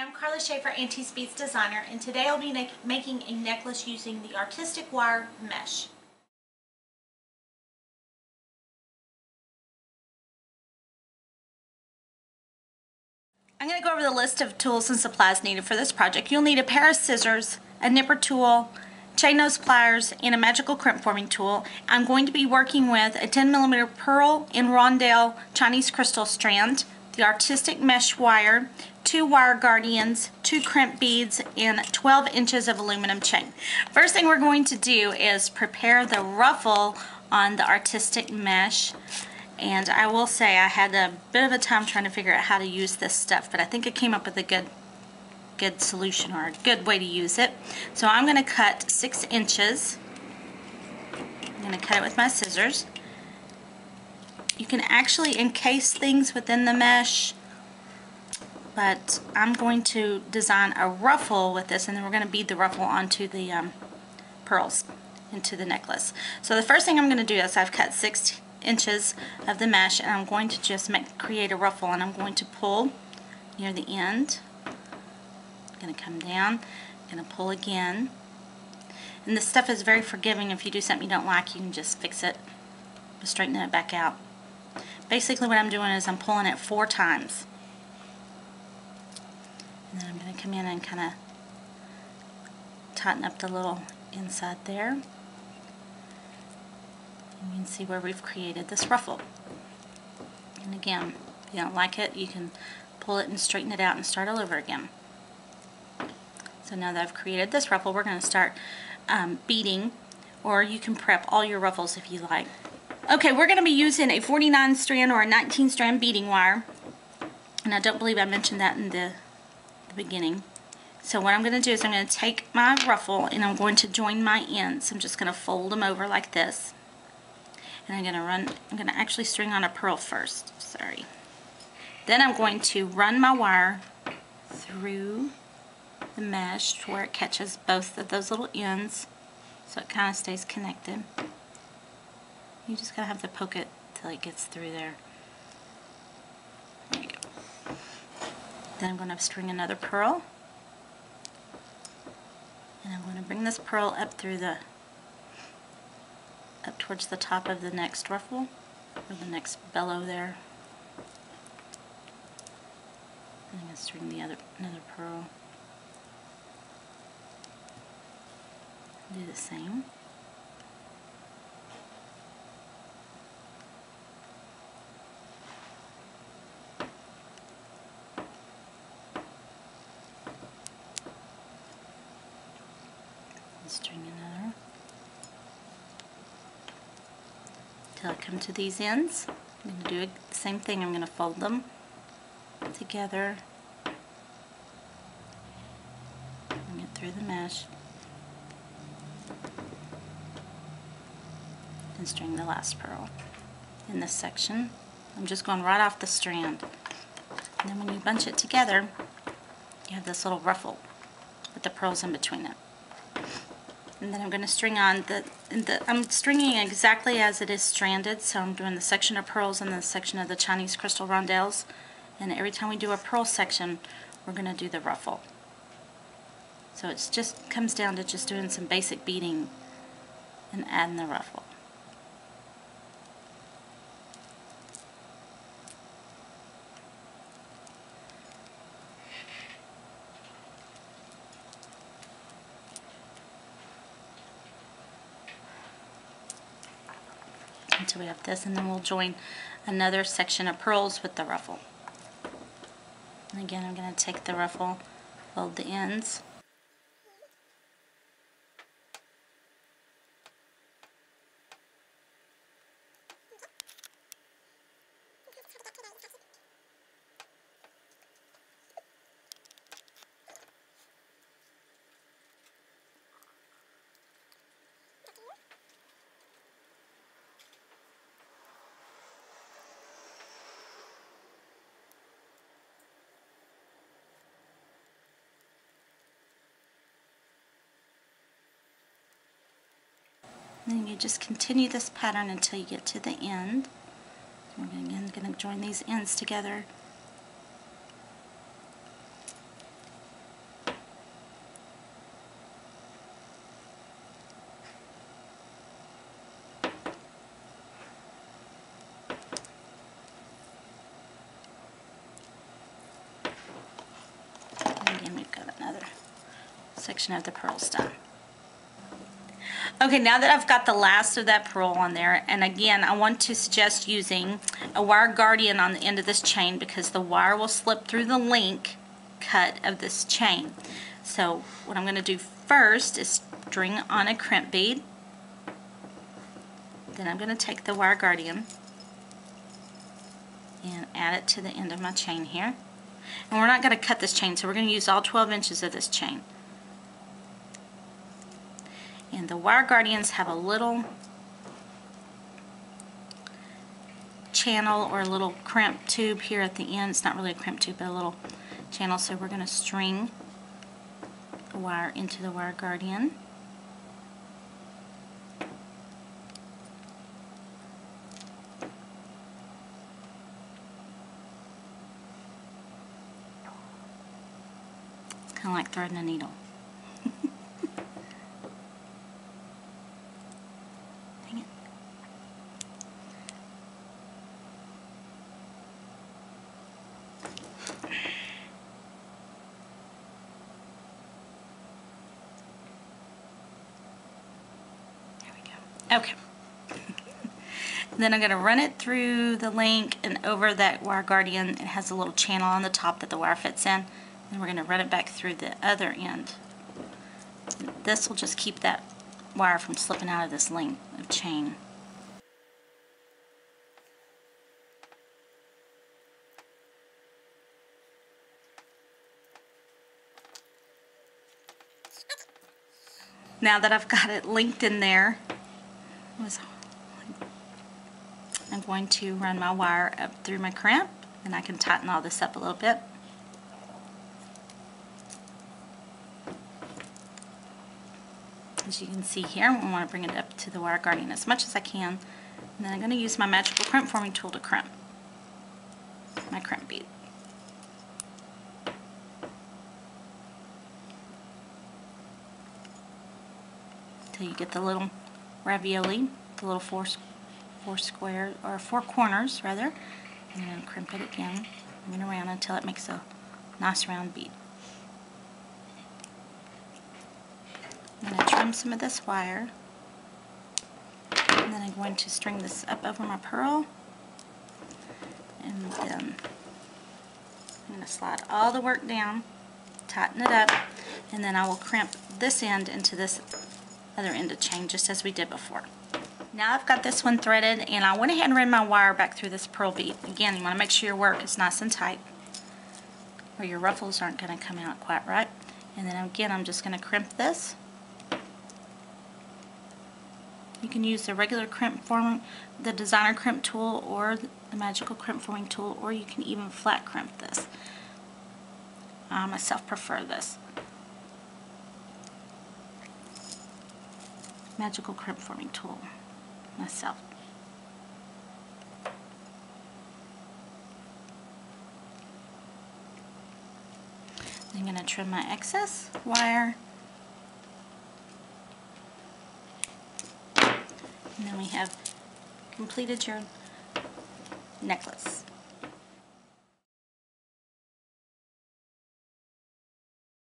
I'm Karla Schafer, Antique Beads designer, and today I'll be making a necklace using the artistic wire mesh. I'm going to go over the list of tools and supplies needed for this project. You'll need a pair of scissors, a nipper tool, chain nose pliers, and a magical crimp forming tool. I'm going to be working with a 10mm pearl and rondelle Chinese crystal strand, the artistic mesh wire, 2 wire guardians, 2 crimp beads, and 12 inches of aluminum chain. First thing we're going to do is prepare the ruffle on the artistic mesh. And I will say I had a bit of a time trying to figure out how to use this stuff, but I think I came up with a good solution, or a good way to use it. So I'm going to cut 6 inches. I'm going to cut it with my scissors. You can actually encase things within the mesh, but I'm going to design a ruffle with this, and then we're going to bead the ruffle onto the pearls into the necklace. So the first thing I'm going to do is I've cut 6 inches of the mesh, and I'm going to just create a ruffle, and I'm going to pull near the end. I'm going to come down, I'm going to pull again, and this stuff is very forgiving. If you do something you don't like, you can just fix it, straighten it back out. Basically what I'm doing is I'm pulling it 4 times, and then I'm going to come in and kind of tighten up the little inside there. You can see where we've created this ruffle. And again, if you don't like it, you can pull it and straighten it out and start all over again. So now that I've created this ruffle, we're going to start beading, or you can prep all your ruffles if you like. Okay, we're going to be using a 49 strand or a 19 strand beading wire, and I don't believe I mentioned that in the beginning. So what I'm going to do is I'm going to take my ruffle and I'm going to join my ends. I'm just going to fold them over like this. And I'm going to actually string on a pearl first, sorry. Then I'm going to run my wire through the mesh to where it catches both of those little ends, so it kind of stays connected. You just gotta have to poke it till it gets through there. There you go. Then I'm going to string another pearl, and I'm going to bring this pearl up through up towards the top of the next ruffle, or the next bellow there. And I'm going to string another pearl. Do the same. And string another. Till I come to these ends. I'm going to do the same thing. I'm going to fold them together, bring it through the mesh, and string the last pearl. In this section, I'm just going right off the strand. And then when you bunch it together, you have this little ruffle with the pearls in between it. And then I'm going to string on I'm stringing exactly as it is stranded, so I'm doing the section of pearls and the section of the Chinese crystal rondelles. And every time we do a pearl section, we're going to do the ruffle. So it just comes down to just doing some basic beading and adding the ruffle. Until we have this, and then we'll join another section of pearls with the ruffle. And again, I'm going to take the ruffle, fold the ends, and then you just continue this pattern until you get to the end. We're going to join these ends together section of the pearls done. Okay, now that I've got the last of that pearl on there, and again, I want to suggest using a wire guardian on the end of this chain because the wire will slip through the link cut of this chain. So what I'm going to do first is string on a crimp bead. Then I'm going to take the wire guardian and add it to the end of my chain here. And we're not going to cut this chain, so we're going to use all 12 inches of this chain. And the wire guardians have a little channel or a little crimp tube here at the end. It's not really a crimp tube, but a little channel. So we're going to string the wire into the wire guardian. It's kind of like threading a needle. Okay. Then I'm going to run it through the link and over that wire guardian. It has a little channel on the top that the wire fits in. And we're going to run it back through the other end. And this will just keep that wire from slipping out of this link of chain. Now that I've got it linked in there, I'm going to run my wire up through my crimp, and I can tighten all this up a little bit. As you can see here, I want to bring it up to the wire guardian as much as I can, and then I'm going to use my magical crimp forming tool to crimp my crimp bead. Till you get the little ravioli, the little four squares, or four corners rather, and then crimp it again, moving around until it makes a nice round bead. I'm going to trim some of this wire, and then I'm going to string this up over my pearl, and then I'm going to slide all the work down, tighten it up, and then I will crimp this end into this other end of chain just as we did before. Now I've got this one threaded, and I went ahead and ran my wire back through this pearl bead. Again, you want to make sure your work is nice and tight, or your ruffles aren't going to come out quite right. And then again, I'm just going to crimp this. You can use the regular crimp form, the designer crimp tool, or the magical crimp forming tool, or you can even flat crimp this. I myself prefer this magical crimp forming tool myself. I'm going to trim my excess wire, and then we have completed your necklace.